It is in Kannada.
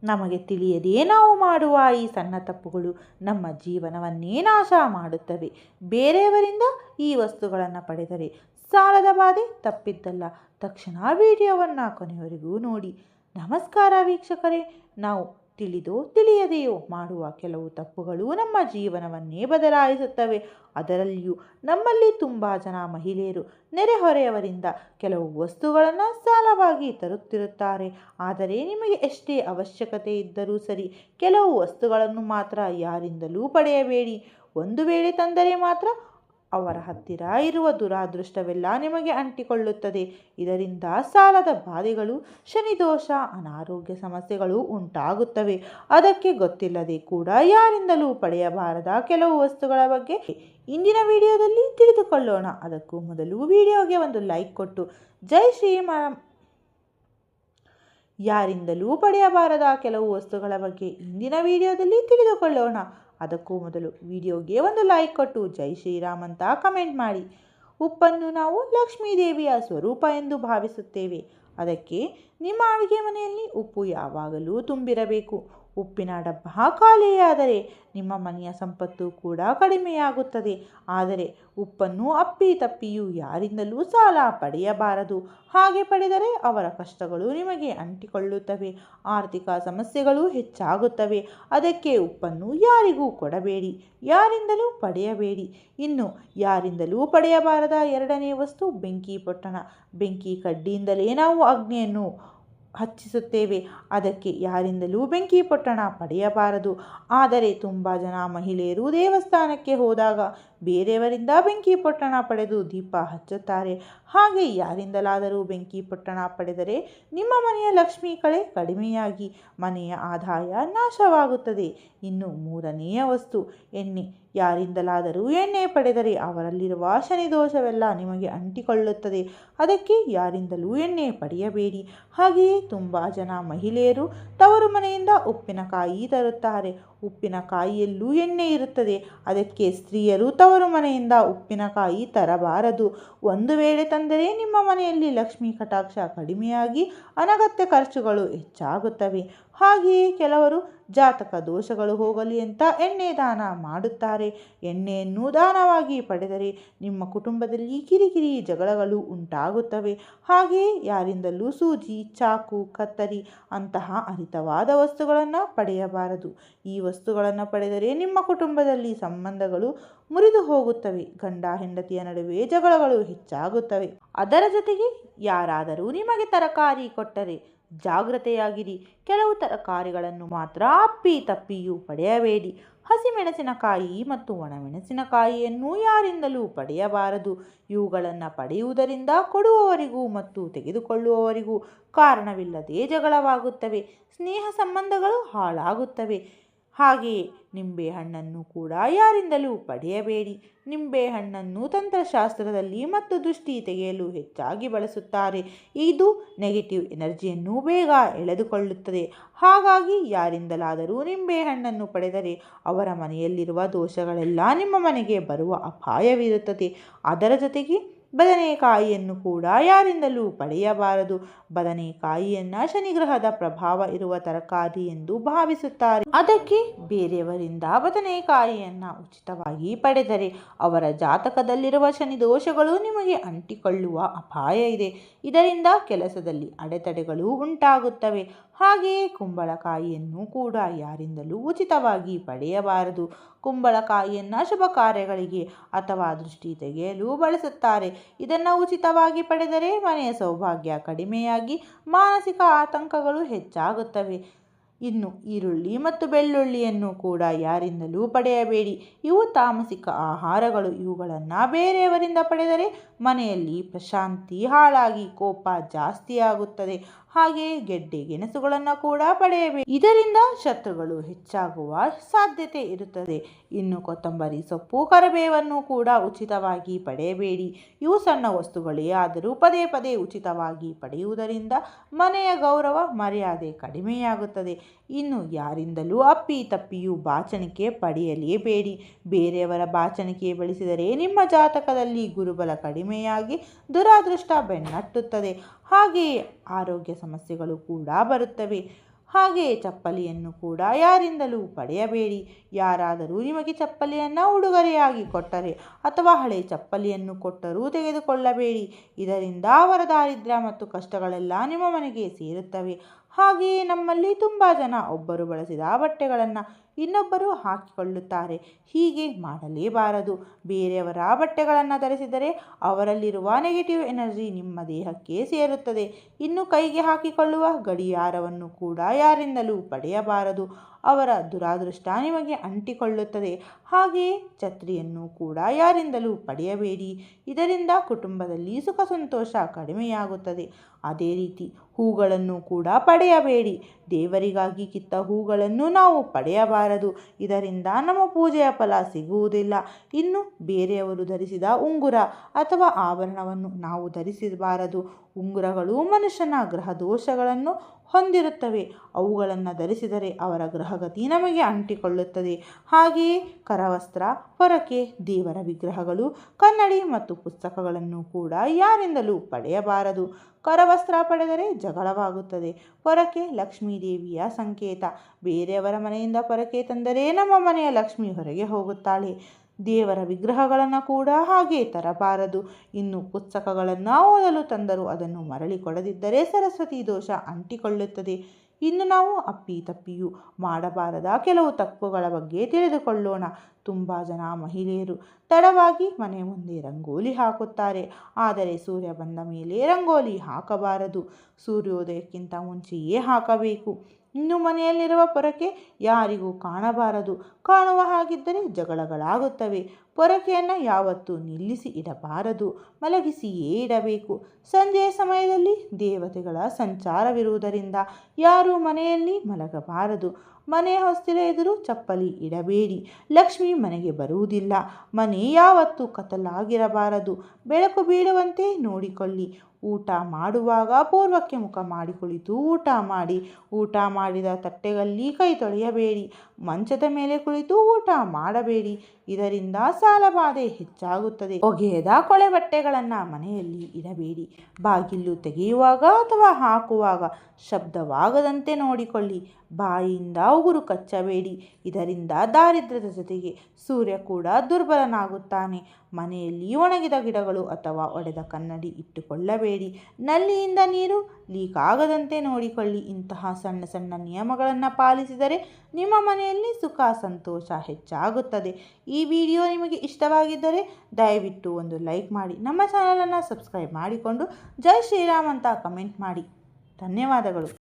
ನಮಗೆ ತಿಳಿಯದೇ ನಾವು ಮಾಡುವ ಈ ಸಣ್ಣ ತಪ್ಪುಗಳು ನಮ್ಮ ಜೀವನವನ್ನೇ ನಾಶ ಮಾಡುತ್ತವೆ. ಬೇರೆಯವರಿಂದ ಈ ವಸ್ತುಗಳನ್ನು ಪಡೆದರೆ ಸಾಲದ ಬಾಧೆ ತಪ್ಪಿದ್ದಲ್ಲ. ತಕ್ಷಣ ವಿಡಿಯೋವನ್ನು ಕೊನೆಯವರೆಗೂ ನೋಡಿ. ನಮಸ್ಕಾರ ವೀಕ್ಷಕರೇ, ನಾವು ತಿಳಿದೋ ತಿಳಿಯದೆಯೋ ಮಾಡುವ ಕೆಲವು ತಪ್ಪುಗಳು ನಮ್ಮ ಜೀವನವನ್ನೇ ಬದಲಾಯಿಸುತ್ತವೆ. ಅದರಲ್ಲಿಯೂ ನಮ್ಮಲ್ಲಿ ತುಂಬ ಜನ ಮಹಿಳೆಯರು ನೆರೆಹೊರೆಯವರಿಂದ ಕೆಲವು ವಸ್ತುಗಳನ್ನು ಸಾಲವಾಗಿ ತರುತ್ತಿರುತ್ತಾರೆ. ಆದರೆ ನಿಮಗೆ ಎಷ್ಟೇ ಅವಶ್ಯಕತೆ ಇದ್ದರೂ ಸರಿ, ಕೆಲವು ವಸ್ತುಗಳನ್ನು ಮಾತ್ರ ಯಾರಿಂದಲೂ ಪಡೆಯಬೇಡಿ. ಒಂದು ವೇಳೆ ತಂದರೆ ಮಾತ್ರ ಅವರ ಹತ್ತಿರ ಇರುವ ದುರಾದೃಷ್ಟವೆಲ್ಲ ನಿಮಗೆ ಅಂಟಿಕೊಳ್ಳುತ್ತದೆ. ಇದರಿಂದ ಸಾಲದ ಬಾಧೆಗಳು, ಶನಿದೋಷ, ಅನಾರೋಗ್ಯ ಸಮಸ್ಯೆಗಳು ಉಂಟಾಗುತ್ತವೆ. ಅದಕ್ಕೆ ಗೊತ್ತಿಲ್ಲದೆ ಕೂಡ ಯಾರಿಂದಲೂ ಪಡೆಯಬಾರದ ಕೆಲವು ವಸ್ತುಗಳ ಬಗ್ಗೆ ಇಂದಿನ ವಿಡಿಯೋದಲ್ಲಿ ತಿಳಿದುಕೊಳ್ಳೋಣ. ಅದಕ್ಕೂ ಮೊದಲು ವಿಡಿಯೋಗೆ ಒಂದು ಲೈಕ್ ಕೊಟ್ಟು ಜೈ ಶ್ರೀರಾಮ್. ಯಾರಿಂದಲೂ ಪಡೆಯಬಾರದ ಕೆಲವು ವಸ್ತುಗಳ ಬಗ್ಗೆ ಇಂದಿನ ವಿಡಿಯೋದಲ್ಲಿ ತಿಳಿದುಕೊಳ್ಳೋಣ. ಅದಕ್ಕೂ ಮೊದಲು ವಿಡಿಯೋಗೆ ಒಂದು ಲೈಕ್ ಕೊಟ್ಟು ಜೈ ಶ್ರೀರಾಮ್ ಅಂತ ಕಮೆಂಟ್ ಮಾಡಿ. ಉಪ್ಪನ್ನು ನಾವು ಲಕ್ಷ್ಮೀ ದೇವಿಯ ಸ್ವರೂಪ ಎಂದು ಭಾವಿಸುತ್ತೇವೆ. ಅದಕ್ಕೆ ನಿಮ್ಮ ಅಡುಗೆ ಮನೆಯಲ್ಲಿ ಉಪ್ಪು ಯಾವಾಗಲೂ ತುಂಬಿರಬೇಕು. ಉಪ್ಪಿನ ಡಬ್ಬ ಖಾಲಿಯಾದರೆ ನಿಮ್ಮ ಮನೆಯ ಸಂಪತ್ತು ಕೂಡ ಕಡಿಮೆಯಾಗುತ್ತದೆ. ಆದರೆ ಉಪ್ಪನ್ನು ಅಪ್ಪಿ ತಪ್ಪಿಯೂ ಯಾರಿಂದಲೂ ಸಾಲ ಪಡೆಯಬಾರದು. ಹಾಗೆ ಪಡೆದರೆ ಅವರ ಕಷ್ಟಗಳು ನಿಮಗೆ ಅಂಟಿಕೊಳ್ಳುತ್ತವೆ, ಆರ್ಥಿಕ ಸಮಸ್ಯೆಗಳು ಹೆಚ್ಚಾಗುತ್ತವೆ. ಅದಕ್ಕೆ ಉಪ್ಪನ್ನು ಯಾರಿಗೂ ಕೊಡಬೇಡಿ, ಯಾರಿಂದಲೂ ಪಡೆಯಬೇಡಿ. ಇನ್ನು ಯಾರಿಂದಲೂ ಪಡೆಯಬಾರದ ಎರಡನೇ ವಸ್ತು ಬೆಂಕಿ ಪೊಟ್ಟಣ. ಬೆಂಕಿ ಕಡ್ಡಿಯಿಂದಲೇ ನಾವು ಅಗ್ನಿಯನ್ನು ಹಚ್ಚಿಸುತ್ತೇವೆ. ಅದಕ್ಕೆ ಯಾರಿಂದಲೂ ಬೆಂಕಿ ಪೊಟ್ಟಣ ಪಡೆಯಬಾರದು. ಆದರೆ ತುಂಬ ಜನ ಮಹಿಳೆಯರು ದೇವಸ್ಥಾನಕ್ಕೆ ಹೋದಾಗ ಬೇರೆಯವರಿಂದ ಬೆಂಕಿ ಪೊಟ್ಟಣ ಪಡೆದು ದೀಪ ಹಚ್ಚುತ್ತಾರೆ. ಹಾಗೆ ಯಾರಿಂದಲಾದರೂ ಬೆಂಕಿ ಪೊಟ್ಟಣ ಪಡೆದರೆ ನಿಮ್ಮ ಮನೆಯ ಲಕ್ಷ್ಮೀ ಕಳೆ ಕಡಿಮೆಯಾಗಿ ಮನೆಯ ಆದಾಯ ನಾಶವಾಗುತ್ತದೆ. ಇನ್ನು ಮೂರನೆಯ ವಸ್ತು ಎಣ್ಣೆ. ಯಾರಿಂದಲಾದರೂ ಎಣ್ಣೆ ಪಡೆದರೆ ಅವರಲ್ಲಿರುವ ಶನಿದೋಷವೆಲ್ಲ ನಿಮಗೆ ಅಂಟಿಕೊಳ್ಳುತ್ತದೆ. ಅದಕ್ಕೆ ಯಾರಿಂದಲೂ ಎಣ್ಣೆ ಪಡೆಯಬೇಡಿ. ಹಾಗೆಯೇ ತುಂಬ ಜನ ಮಹಿಳೆಯರು ತವರು ಮನೆಯಿಂದ ಉಪ್ಪಿನಕಾಯಿ ತರುತ್ತಾರೆ. ಉಪ್ಪಿನಕಾಯಿಯಲ್ಲೂ ಎಣ್ಣೆ ಇರುತ್ತದೆ. ಅದಕ್ಕೆ ಸ್ತ್ರೀಯರು ತವರು ಮನೆಯಿಂದ ಉಪ್ಪಿನಕಾಯಿ ತರಬಾರದು. ಒಂದು ವೇಳೆ ತಂದರೆ ನಿಮ್ಮ ಮನೆಯಲ್ಲಿ ಲಕ್ಷ್ಮೀ ಕಟಾಕ್ಷ ಕಡಿಮೆಯಾಗಿ ಅನಗತ್ಯ ಖರ್ಚುಗಳು ಹೆಚ್ಚಾಗುತ್ತವೆ. ಹಾಗೆಯೇ ಕೆಲವರು ಜಾತಕ ದೋಷಗಳು ಹೋಗಲಿ ಅಂತ ಎಣ್ಣೆ ದಾನ ಮಾಡುತ್ತಾರೆ. ಎಣ್ಣೆಯನ್ನು ದಾನವಾಗಿ ಪಡೆದರೆ ನಿಮ್ಮ ಕುಟುಂಬದಲ್ಲಿ ಕಿರಿಕಿರಿ ಜಗಳಗಳು ಉಂಟಾಗುತ್ತವೆ. ಹಾಗೆಯೇ ಯಾರಿಂದಲೂ ಸೂಜಿ, ಚಾಕು, ಕತ್ತರಿ ಅಂತಹ ಹರಿತವಾದ ವಸ್ತುಗಳನ್ನು ಪಡೆಯಬಾರದು. ಈ ವಸ್ತುಗಳನ್ನು ಪಡೆದರೆ ನಿಮ್ಮ ಕುಟುಂಬದಲ್ಲಿ ಸಂಬಂಧಗಳು ಮುರಿದು ಹೋಗುತ್ತವೆ. ಗಂಡ ಹೆಂಡತಿಯ ನಡುವೆ ಜಗಳಗಳು ಹೆಚ್ಚಾಗುತ್ತವೆ. ಅದರ ಜೊತೆಗೆ ಯಾರಾದರೂ ನಿಮಗೆ ತರಕಾರಿ ಕೊಟ್ಟರೆ ಜಾಗ್ರತೆಯಾಗಿರಿ. ಕೆಲವು ತರಕಾರಿಗಳನ್ನು ಮಾತ್ರ ಅಪ್ಪಿ ತಪ್ಪಿಯೂ ಪಡೆಯಬೇಡಿ. ಹಸಿಮೆಣಸಿನಕಾಯಿ ಮತ್ತು ಒಣಮೆಣಸಿನಕಾಯಿಯನ್ನು ಯಾರಿಂದಲೂ ಪಡೆಯಬಾರದು. ಇವುಗಳನ್ನು ಪಡೆಯುವುದರಿಂದ ಕೊಡುವವರಿಗೂ ಮತ್ತು ತೆಗೆದುಕೊಳ್ಳುವವರಿಗೂ ಕಾರಣವಿಲ್ಲದೆ ಜಗಳವಾಗುತ್ತವೆ. ಸ್ನೇಹ ಸಂಬಂಧಗಳು ಹಾಳಾಗುತ್ತವೆ. ಹಾಗೆಯೇ ನಿಂಬೆಹಣ್ಣನ್ನು ಕೂಡ ಯಾರಿಂದಲೂ ಪಡೆಯಬೇಡಿ. ನಿಂಬೆಹಣ್ಣನ್ನು ತಂತ್ರಶಾಸ್ತ್ರದಲ್ಲಿ ಮತ್ತು ದೃಷ್ಟಿ ತೆಗೆಯಲು ಹೆಚ್ಚಾಗಿ ಬಳಸುತ್ತಾರೆ. ಇದು ನೆಗೆಟಿವ್ ಎನರ್ಜಿಯನ್ನು ಬೇಗ ಎಳೆದುಕೊಳ್ಳುತ್ತದೆ. ಹಾಗಾಗಿ ಯಾರಿಂದಲಾದರೂ ನಿಂಬೆಹಣ್ಣನ್ನು ಪಡೆದರೆ ಅವರ ಮನೆಯಲ್ಲಿರುವ ದೋಷಗಳೆಲ್ಲ ನಿಮ್ಮ ಮನೆಗೆ ಬರುವ ಅಪಾಯವಿರುತ್ತದೆ. ಅದರ ಜೊತೆಗೆ ಬದನೆಕಾಯಿಯನ್ನು ಕೂಡ ಯಾರಿಂದಲೂ ಪಡೆಯಬಾರದು. ಬದನೆಕಾಯಿಯನ್ನು ಶನಿಗ್ರಹದ ಪ್ರಭಾವ ಇರುವ ತರಕಾರಿ ಎಂದು ಭಾವಿಸುತ್ತಾರೆ. ಅದಕ್ಕೆ ಬೇರೆಯವರಿಂದ ಬದನೆಕಾಯಿಯನ್ನು ಉಚಿತವಾಗಿ ಪಡೆದರೆ ಅವರ ಜಾತಕದಲ್ಲಿರುವ ಶನಿ ದೋಷಗಳು ನಿಮಗೆ ಅಂಟಿಕೊಳ್ಳುವ ಅಪಾಯ ಇದೆ. ಇದರಿಂದ ಕೆಲಸದಲ್ಲಿ ಅಡೆತಡೆಗಳು ಉಂಟಾಗುತ್ತವೆ. ಹಾಗೆಯೇ ಕುಂಬಳಕಾಯಿಯನ್ನು ಕೂಡ ಯಾರಿಂದಲೂ ಉಚಿತವಾಗಿ ಪಡೆಯಬಾರದು. ಕುಂಬಳಕಾಯಿಯನ್ನು ಶುಭ ಕಾರ್ಯಗಳಿಗೆ ಅಥವಾ ದೃಷ್ಟಿ ತೆಗೆಯಲು ಬಳಸುತ್ತಾರೆ. ಇದನ್ನು ಉಚಿತವಾಗಿ ಪಡೆದರೆ ಮನೆಯ ಸೌಭಾಗ್ಯ ಕಡಿಮೆಯಾಗಿ ಮಾನಸಿಕ ಆತಂಕಗಳು ಹೆಚ್ಚಾಗುತ್ತವೆ. ಇನ್ನು ಈರುಳ್ಳಿ ಮತ್ತು ಬೆಳ್ಳುಳ್ಳಿಯನ್ನು ಕೂಡ ಯಾರಿಂದಲೂ ಪಡೆಯಬೇಡಿ. ಇವು ತಾಮಸಿಕ ಆಹಾರಗಳು. ಇವುಗಳನ್ನು ಬೇರೆಯವರಿಂದ ಪಡೆದರೆ ಮನೆಯಲ್ಲಿ ಪ್ರಶಾಂತಿ ಹಾಳಾಗಿ ಕೋಪ ಜಾಸ್ತಿಯಾಗುತ್ತದೆ. ಹಾಗೆಯೇ ಗೆಡ್ಡೆ ಗೆಣಸುಗಳನ್ನು ಕೂಡ ಪಡೆಯಬೇಡಿ. ಇದರಿಂದ ಶತ್ರುಗಳು ಹೆಚ್ಚಾಗುವ ಸಾಧ್ಯತೆ ಇರುತ್ತದೆ. ಇನ್ನು ಕೊತ್ತಂಬರಿ ಸೊಪ್ಪು, ಕರಿಬೇವನ್ನು ಕೂಡ ಉಚಿತವಾಗಿ ಪಡೆಯಬೇಡಿ. ಇವು ಸಣ್ಣ ವಸ್ತುಗಳೇ ಆದರೂ ಪದೇ ಪದೇ ಉಚಿತವಾಗಿ ಪಡೆಯುವುದರಿಂದ ಮನೆಯ ಗೌರವ ಮರ್ಯಾದೆ ಕಡಿಮೆಯಾಗುತ್ತದೆ. ಇನ್ನು ಯಾರಿಂದಲೂ ಅಪ್ಪಿ ತಪ್ಪಿಯೂ ಬಾಚಣಿಕೆ ಪಡೆಯಲೇಬೇಡಿ. ಬೇರೆಯವರ ಬಾಚಣಿಕೆ ಬಳಸಿದರೆ ನಿಮ್ಮ ಜಾತಕದಲ್ಲಿ ಗುರುಬಲ ಕಡಿಮೆಯಾಗಿ ದುರಾದೃಷ್ಟ ಬೆನ್ನಟ್ಟುತ್ತದೆ. ಹಾಗೆಯೇ ಆರೋಗ್ಯ ಸಮಸ್ಯೆಗಳು ಕೂಡ ಬರುತ್ತವೆ. ಹಾಗೆಯೇ ಚಪ್ಪಲಿಯನ್ನು ಕೂಡ ಯಾರಿಂದಲೂ ಪಡೆಯಬೇಡಿ. ಯಾರಾದರೂ ನಿಮಗೆ ಚಪ್ಪಲಿಯನ್ನು ಉಡುಗೊರೆಯಾಗಿ ಕೊಟ್ಟರೆ ಅಥವಾ ಹಳೆ ಚಪ್ಪಲಿಯನ್ನು ಕೊಟ್ಟರೂ ತೆಗೆದುಕೊಳ್ಳಬೇಡಿ. ಇದರಿಂದ ಅವರ ದಾರಿದ್ರ್ಯ ಮತ್ತು ಕಷ್ಟಗಳೆಲ್ಲ ನಿಮ್ಮ ಮನೆಗೆ ಸೇರುತ್ತವೆ. ಹಾಗೆಯೇ ನಮ್ಮಲ್ಲಿ ತುಂಬ ಜನ ಒಬ್ಬರು ಬಳಸಿದ ಬಟ್ಟೆಗಳನ್ನು ಇನ್ನೊಬ್ಬರು ಹಾಕಿಕೊಳ್ಳುತ್ತಾರೆ. ಹೀಗೆ ಮಾಡಲೇಬಾರದು. ಬೇರೆಯವರ ಬಟ್ಟೆಗಳನ್ನು ಧರಿಸಿದರೆ ಅವರಲ್ಲಿರುವ ನೆಗೆಟಿವ್ ಎನರ್ಜಿ ನಿಮ್ಮ ದೇಹಕ್ಕೆ ಸೇರುತ್ತದೆ. ಇನ್ನು ಕೈಗೆ ಹಾಕಿಕೊಳ್ಳುವ ಗಡಿಯಾರವನ್ನು ಕೂಡ ಯಾರಿಂದಲೂ ಪಡೆಯಬಾರದು. ಅವರ ದುರಾದೃಷ್ಟ ನಿಮಗೆ ಅಂಟಿಕೊಳ್ಳುತ್ತದೆ. ಹಾಗೆಯೇ ಛತ್ರಿಯನ್ನು ಕೂಡ ಯಾರಿಂದಲೂ ಪಡೆಯಬೇಡಿ. ಇದರಿಂದ ಕುಟುಂಬದಲ್ಲಿ ಸುಖ ಸಂತೋಷ ಕಡಿಮೆಯಾಗುತ್ತದೆ. ಅದೇ ರೀತಿ ಹೂಗಳನ್ನು ಕೂಡ ಪಡೆಯಬೇಡಿ. ದೇವರಿಗಾಗಿ ಕಿತ್ತ ಹೂಗಳನ್ನು ನಾವು ಪಡೆಯಬಾರದು. ಇದರಿಂದ ನಮ್ಮ ಪೂಜೆಯ ಫಲ ಸಿಗುವುದಿಲ್ಲ. ಇನ್ನು ಬೇರೆಯವರು ಧರಿಸಿದ ಉಂಗುರ ಅಥವಾ ಆಭರಣವನ್ನು ನಾವು ಧರಿಸಬಾರದು. ಉಂಗುರಗಳು ಮನುಷ್ಯನ ಗ್ರಹ ದೋಷಗಳನ್ನು ಹೊಂದಿರುತ್ತವೆ. ಅವುಗಳನ್ನು ಧರಿಸಿದರೆ ಅವರ ಗ್ರಹಗತಿ ನಮಗೆ ಅಂಟಿಕೊಳ್ಳುತ್ತದೆ. ಹಾಗೆಯೇ ಕರವಸ್ತ್ರ, ಪೊರಕೆ, ದೇವರ ವಿಗ್ರಹಗಳು, ಕನ್ನಡಿ ಮತ್ತು ಪುಸ್ತಕಗಳನ್ನು ಕೂಡ ಯಾರಿಂದಲೂ ಪಡೆಯಬಾರದು. ಕರವಸ್ತ್ರ ಪಡೆದರೆ ಜಗಳವಾಗುತ್ತದೆ. ಪೊರಕೆ ಲಕ್ಷ್ಮೀ ದೇವಿಯ ಸಂಕೇತ. ಬೇರೆಯವರ ಮನೆಯಿಂದ ಪೊರಕೆ ತಂದರೆ ನಮ್ಮ ಮನೆಯ ಲಕ್ಷ್ಮಿ ಹೊರಗೆ ಹೋಗುತ್ತಾಳೆ. ದೇವರ ವಿಗ್ರಹಗಳನ್ನು ಕೂಡ ಹಾಗೆ ತರಬಾರದು. ಇನ್ನು ಪುಸ್ತಕಗಳನ್ನು ಓದಲು ತಂದರೂ ಅದನ್ನು ಮರಳಿ ಕೊಡದಿದ್ದರೆ ಸರಸ್ವತಿ ದೋಷ ಅಂಟಿಕೊಳ್ಳುತ್ತದೆ. ಇನ್ನು ನಾವು ಅಪ್ಪಿತಪ್ಪಿಯೂ ಮಾಡಬಾರದ ಕೆಲವು ತಪ್ಪುಗಳ ಬಗ್ಗೆ ತಿಳಿದುಕೊಳ್ಳೋಣ. ತುಂಬ ಜನ ಮಹಿಳೆಯರು ತಡವಾಗಿ ಮನೆ ಮುಂದೆ ರಂಗೋಲಿ ಹಾಕುತ್ತಾರೆ. ಆದರೆ ಸೂರ್ಯ ಬಂದ ಮೇಲೆ ರಂಗೋಲಿ ಹಾಕಬಾರದು. ಸೂರ್ಯೋದಯಕ್ಕಿಂತ ಮುಂಚೆಯೇ ಹಾಕಬೇಕು. ಇನ್ನು ಮನೆಯಲ್ಲಿರುವ ಪೊರಕೆ ಯಾರಿಗೂ ಕಾಣಬಾರದು. ಕಾಣುವ ಹಾಗಿದ್ದರೆ ಜಗಳಗಳಾಗುತ್ತವೆ. ಪೊರಕೆಯನ್ನು ಯಾವತ್ತೂ ನಿಲ್ಲಿಸಿ ಇಡಬಾರದು, ಮಲಗಿಸಿಯೇ ಇಡಬೇಕು. ಸಂಜೆಯ ಸಮಯದಲ್ಲಿ ದೇವತೆಗಳ ಸಂಚಾರವಿರುವುದರಿಂದ ಯಾರೂ ಮನೆಯಲ್ಲಿ ಮಲಗಬಾರದು. ಮನೆಯ ಹೊಸ್ತಿಲ ಎದುರು ಚಪ್ಪಲಿ ಇಡಬೇಡಿ. ಲಕ್ಷ್ಮಿ ಮನೆಗೆ ಬರುವುದಿಲ್ಲ. ಮನೆ ಯಾವತ್ತೂ ಕತ್ತಲಾಗಿರಬಾರದು. ಬೆಳಕು ಬೀಳುವಂತೆ ನೋಡಿಕೊಳ್ಳಿ. ಊಟ ಮಾಡುವಾಗ ಪೂರ್ವಕ್ಕೆ ಮುಖ ಮಾಡಿ ಕುಳಿತು ಊಟ ಮಾಡಿ. ಊಟ ಮಾಡಿದ ತಟ್ಟೆಯಲ್ಲಿ ಕೈ ತೊಳೆಯಬೇಡಿ. ಮಂಚದ ಮೇಲೆ ಕುಳಿತು ಊಟ ಮಾಡಬೇಡಿ. ಇದರಿಂದ ಸಾಲಬಾಧೆ ಹೆಚ್ಚಾಗುತ್ತದೆ. ಒಗೆಯದ ಕೊಳೆ ಬಟ್ಟೆಗಳನ್ನು ಮನೆಯಲ್ಲಿ ಇಡಬೇಡಿ. ಬಾಗಿಲು ತೆಗೆಯುವಾಗ ಅಥವಾ ಹಾಕುವಾಗ ಶಬ್ದವಾಗದಂತೆ ನೋಡಿಕೊಳ್ಳಿ. ಬಾಯಿಯಿಂದ ಉಗುರು ಕಚ್ಚಬೇಡಿ. ಇದರಿಂದ ದಾರಿದ್ರ್ಯದ ಜೊತೆಗೆ ಸೂರ್ಯ ಕೂಡ ದುರ್ಬಲನಾಗುತ್ತಾನೆ. ಮನೆಯಲ್ಲಿ ಒಣಗಿದ ಗಿಡಗಳು ಅಥವಾ ಒಡೆದ ಕನ್ನಡಿ ಇಟ್ಟುಕೊಳ್ಳಬೇಡಿ. ನಲ್ಲಿಯಿಂದ ನೀರು ಲೀಕ್ ಆಗದಂತೆ ನೋಡಿಕೊಳ್ಳಿ. ಇಂತಹ ಸಣ್ಣ ಸಣ್ಣ ನಿಯಮಗಳನ್ನು ಪಾಲಿಸಿದರೆ ನಿಮ್ಮ ಮನೆಯಲ್ಲಿ ಸುಖ ಸಂತೋಷ ಹೆಚ್ಚಾಗುತ್ತದೆ. ಈ ವಿಡಿಯೋ ನಿಮಗೆ ಇಷ್ಟವಾಗಿದ್ದರೆ ದಯವಿಟ್ಟು ಒಂದು ಲೈಕ್ ಮಾಡಿ. ನಮ್ಮ ಚಾನಲನ್ನು ಸಬ್ಸ್ಕ್ರೈಬ್ ಮಾಡಿಕೊಂಡು ಜೈ ಶ್ರೀರಾಮ್ ಅಂತ ಕಮೆಂಟ್ ಮಾಡಿ. ಧನ್ಯವಾದಗಳು.